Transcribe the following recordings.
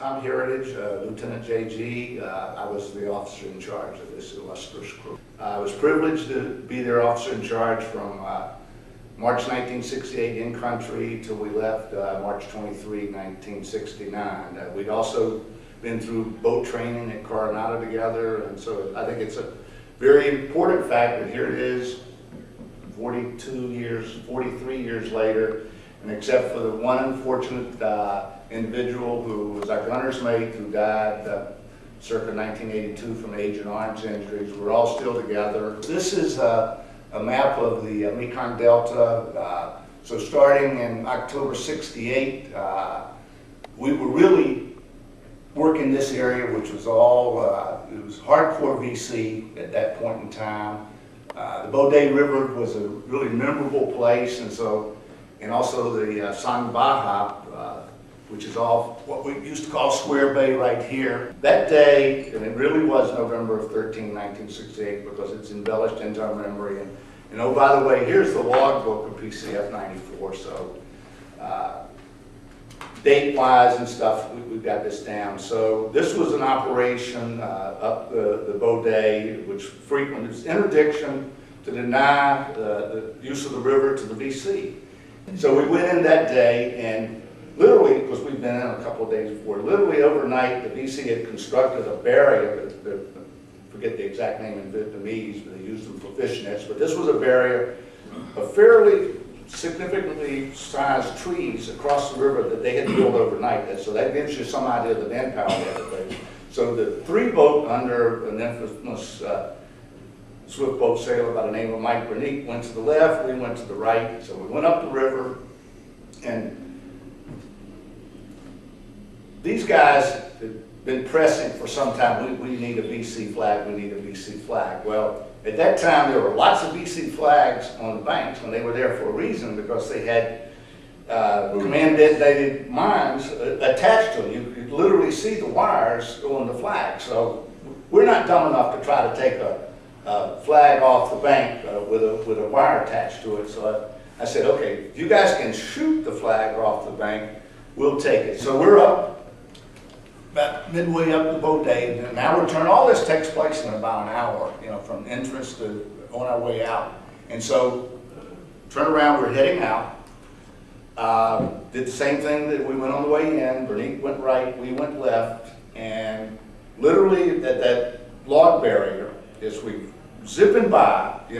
I'm Herritage, Lieutenant JG. I was the officer in charge of this illustrious crew. I was privileged to be their officer in charge from March 1968 in country till we left March 23, 1969. We'd also been through boat training at Coronado together, and so I think it's a very important fact that here it is 43 years later, and except for the one unfortunate individual who was our gunner's mate who died circa 1982 from Agent Orange injuries, we're all still together. This is a map of the Mekong Delta. So starting in October '68, we were really working this area, which was all, it was hardcore VC at that point in time. The Bodé River was a really memorable place, and also the Sang Baha, which is all what we used to call Square Bay right here. That day, and it really was November of 1968, because it's embellished into our memory. And oh, by the way, here's the logbook of PCF 94. So date-wise and stuff, we've got this down. So this was an operation up the Bodé, which frequently was interdiction to deny the use of the river to the VC. So we went in that day, and literally, because we've been in a couple of days before, literally overnight, the VC had constructed a barrier. Forget the exact name in Vietnamese, but they used them for fish nets. But this was a barrier of fairly significantly sized trees across the river that they had built overnight. So that gives you some idea of the manpower they had to place. So the three boat under an infamous swift boat sailor by the name of Mike Bernique went to the left, we went to the right. So we went up the river, and these guys had been pressing for some time, we need a VC flag, we need a VC flag. Well, at that time there were lots of VC flags on the banks, and they were there for a reason, because they had command detonated mines attached to them. You could literally see the wires on the flag. So we're not dumb enough to try to take a flag off the bank with a wire attached to it. So I said, okay, if you guys can shoot the flag off the bank, we'll take it. So we're up about midway up the Bodé, and now we're turning. All this takes place in about an hour, from entrance to on our way out. And so, turn around, we're heading out. Did the same thing that we went on the way in. Bernique went right, we went left, and literally that log barrier, as we zipping by, if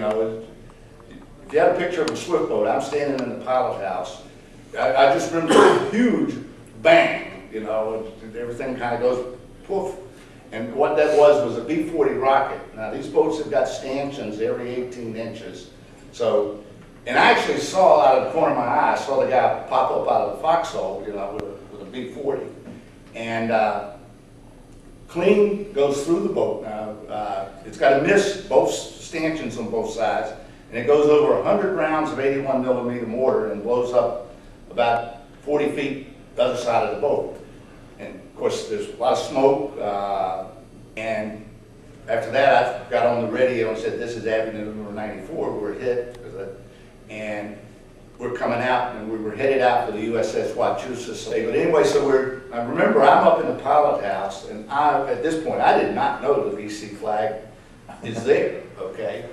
you had a picture of a swift boat, I'm standing in the pilot house. I just remember a huge bang. Everything kind of goes poof. And what that was a B-40 rocket. Now these boats have got stanchions every 18 inches. So, and I actually saw out of the corner of my eye, I saw the guy pop up out of the foxhole, with a B-40. And clean goes through the boat. Now, it's got to miss both stanchions on both sides. And it goes over 100 rounds of 81 millimeter mortar and blows up about 40 feet the other side of the boat. And of course, there's a lot of smoke, and after that, I got on the radio and said, "This is Avenue number 94. We're hit," and we're coming out, and we were headed out for the USS Wachusett. But anyway, so I remember I'm up in the pilot house, and at this point, I did not know the VC flag is there. Okay,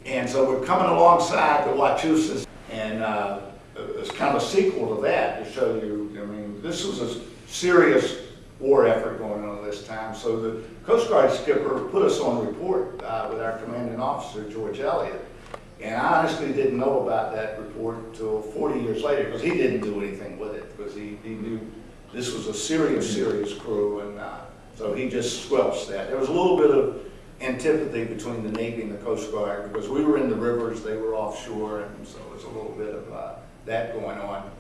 and so we're coming alongside the Wachusett, and it's kind of a sequel to that to show you, this was a serious war effort going on at this time. So the Coast Guard skipper put us on report with our commanding officer, George Elliott. And I honestly didn't know about that report until 40 years later, because he didn't do anything with it, because he knew this was a serious crew, and so he just squelched that. There was a little bit of antipathy between the Navy and the Coast Guard, because we were in the rivers, they were offshore, and so there's a little bit of that going on.